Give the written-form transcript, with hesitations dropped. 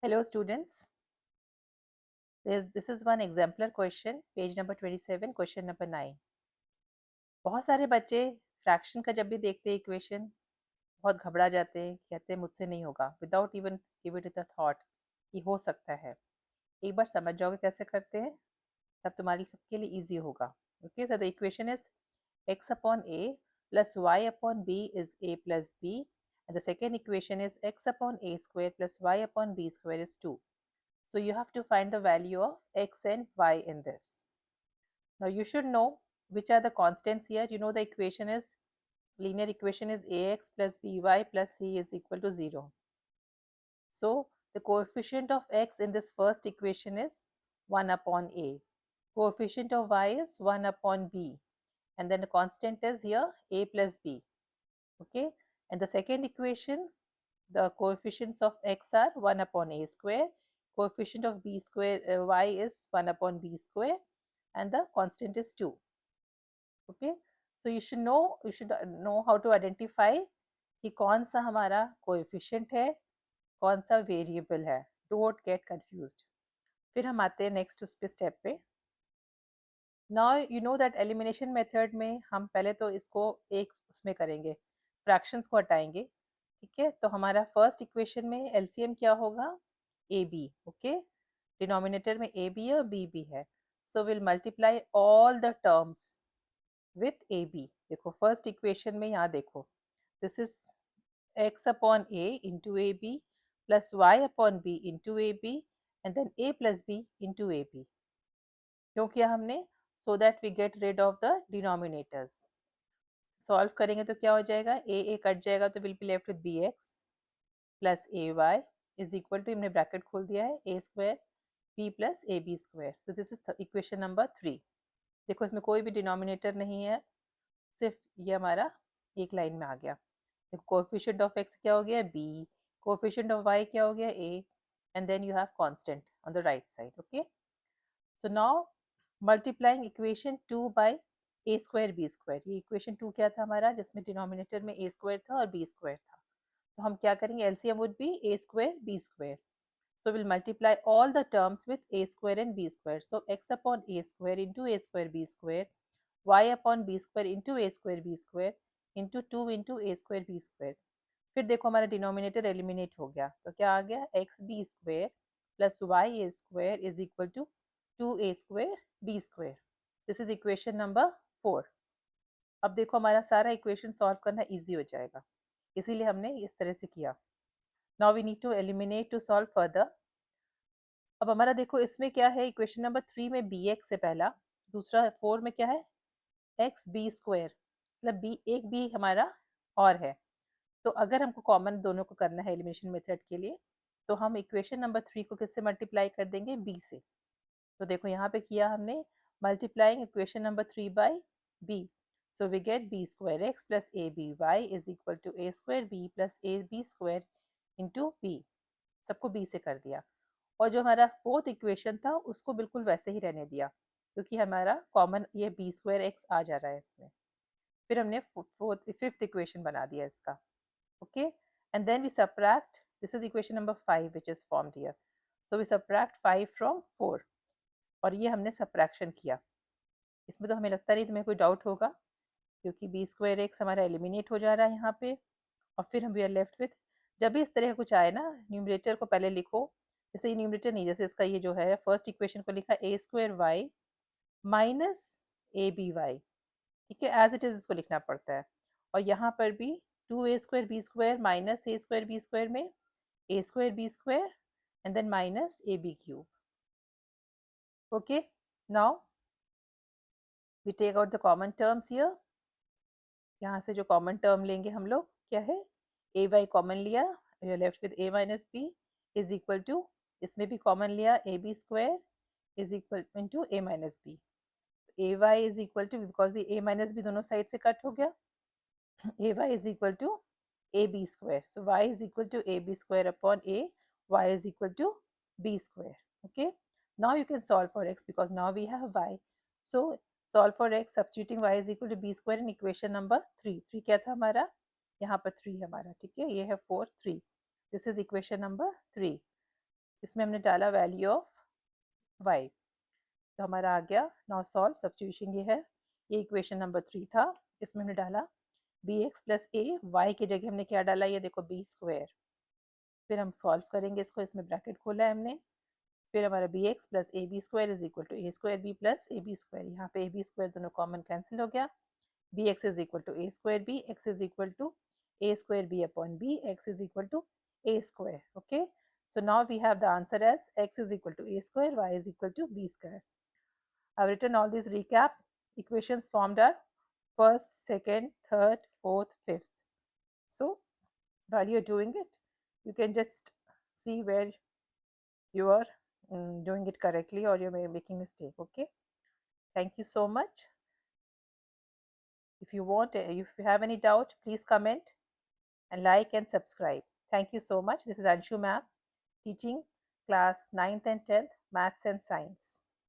Hello students, this is one exemplar question, page number 27, question number 9. बहुत सारे बच्चे fraction का जब भी देखते हैं इक्वेशन बहुत घबरा जाते हैं, कहते हैं मुझसे नहीं होगा, without even give it a thought कि हो सकता है. एक बार समझ जाओगे कैसे करते हैं तब तुम्हारी सबके लिए इजी होगा. Okay, so the equation is x upon a plus y upon b is a plus b, and the second equation is x upon a square plus y upon b square is 2. So you have to find the value of x and y in this. Now you should know which are the constants here. You know the equation is, linear equation is ax plus by plus c is equal to 0. So the coefficient of x in this first equation is 1 upon a. Coefficient of y is 1 upon b. And then the constant is here a plus b. Okay. And the second equation, the coefficients of x are 1 upon a square. Coefficient of b square y is 1 upon b square, and the constant is 2. Okay, so you should know how to identify कि कौन सा हमारा coefficient है, कौन सा variable है. Don't get confused. फिर हम आते हैं नेक्स्ट उस पे स्टेप पे. Now you know that elimination method में हम पहले तो इसको एक उसमें करेंगे, फ्रैक्शंस को हटाएंगे. ठीक है, तो हमारा फर्स्ट इक्वेशन में एलसीएम क्या होगा, ए बी. ओके, डिनोमिनेटर में ए बी है और बी भी है. So will multiply all the terms with a b. देखो फर्स्ट इक्वेशन में यहाँ देखो, this is x upon a into ab plus y upon b into ab and then a plus b into ab. क्यों किया हमने, so that we get rid of the denominators. Solve करेंगे तो क्या हो जाएगा, a कट जाएगा तो will be left with bx plus ay is equal to, हमने ब्रैकेट खोल दिया है, a square b plus a b square. So this is equation number 3. देखो इसमें कोई भी डिनोमिनेटर नहीं है, सिर्फ ये हमारा एक लाइन में आ गया. देखो कोएफिशिएंट ऑफ x क्या हो गया, b, कोएफिशिएंट ऑफ y क्या हो गया, a, and then you have constant on the right side. Okay, so now multiplying equation 2 by a square b square. ये इक्वेशन 2 क्या था हमारा, जिसमें डिनोमिनेटर में a स्क्वायर था और b स्क्वायर था. तो हम क्या करेंगे, LCM would be a square b square. So we'll multiply all the terms with a square and b square. So x upon a square into a square b square, y upon b square into a square b square into 2 into a square b square. फिर देखो हमारा denominator eliminate हो गया, तो क्या आ गया, x b square plus y a square is equal to 2a square b square. This is equation number 4. अब देखो हमारा सारा इक्वेशन सॉल्व करना इजी हो जाएगा, इसीलिए हमने इस तरह से किया. Now we need to eliminate to solve further. अब हमारा देखो इसमें क्या है, इक्वेशन नंबर 3 में बी एक्स है पहला, दूसरा 4 में क्या है, एक्स बी स्क्वायर, मतलब बी एक बी हमारा और है. तो अगर हमको कॉमन दोनों को करना है एलिमिनेशन मेथड के लिए, तो हम इक्वेशन नंबर 3 को किससे मल्टीप्लाई कर देंगे, बी से. तो देखो यहाँ पे किया हमने multiplying equation number 3 by b. So we get b square x plus a b y is equal to a square b plus a b square into b. सबको बी से कर दिया. और जो हमारा फोर्थ इक्वेशन था उसको बिल्कुल वैसे ही रहने दिया, क्योंकि हमारा कॉमन ये बी स्क्वायर एक्स आ जा रहा है इसमें. फिर हमने फिफ्थ इक्वेशन बना दिया इसका. Okay, and then we subtract, this is equation number 5 which is formed here. So we subtract 5 from 4, और ये हमने सबट्रैक्शन किया. इसमें तो हमें लगता नहीं तुम्हें कोई डाउट होगा, क्योंकि बी स्क्वायर एक्स हमारा एलिमिनेट हो जा रहा है यहाँ पे. और फिर हम वी आर लेफ्ट विथ, जब भी इस तरह का कुछ आए ना, न्यूमरेटर को पहले लिखो. जैसे ये न्यूमरेटर नहीं, जैसे इसका ये जो है फर्स्ट इक्वेशन को लिखा a square y minus a b y. ठीक है, एज इट इज इसको लिखना पड़ता है. और यहाँ पर भी 2a square b square minus a square b square में a square b square and then minus a b cube. Okay, now we take out the common terms here. यहाँ से जो कॉमन टर्म लेंगे हम लोग क्या है, ए वाई कॉमन लिया, you are left with a minus b is equal to, इसमें भी कॉमन लिया, a b square is equal to a minus b. A y is equal to, because ये ए माइनस बी दोनों side से cut हो गया, a y is equal to a b square. So y is equal to a b square upon a, y is equal to B square. Okay, now you can solve for x because now we have y. So solve for x substituting y is equal to b square in equation number 3. 3 क्या था हमारा, यहाँ पर 3 है हमारा. ठीक है, ये है 4 3. This is equation number 3. इसमें हमने डाला वैल्यू ऑफ y, तो हमारा आ गया। नाउ सॉल्व, सब्स्टिट्यूशन ये है, ये इक्वेशन नंबर 3 था। इसमें हमने डाला bx प्लस a, y की जगह हमने क्या डाला, ये देखो b स्क्वायर। फिर हम सॉल्व करेंगे इसको, इसमें ब्रैकेट खोला है हमने। फिर हमारा b x plus a b square is equal to a square b plus a b square, यहाँ पे ए बी स्क्वायर दोनों कॉमन कैंसिल हो गया। B x is equal to a square b, x is equal to a square b upon b, x is equal to a square. Okay, so now we have the answer as x is equal to a square, y is equal to b square. I've written all these recap equations formed are first, second, third, fourth, fifth. So while you're doing it, you can just see where you are doing it correctly or you're making mistake. Okay, thank you so much. If you want, if you have any doubt, please comment and like and subscribe. Thank you so much. This is Anshu ma'am teaching class 9th and 10th maths and science.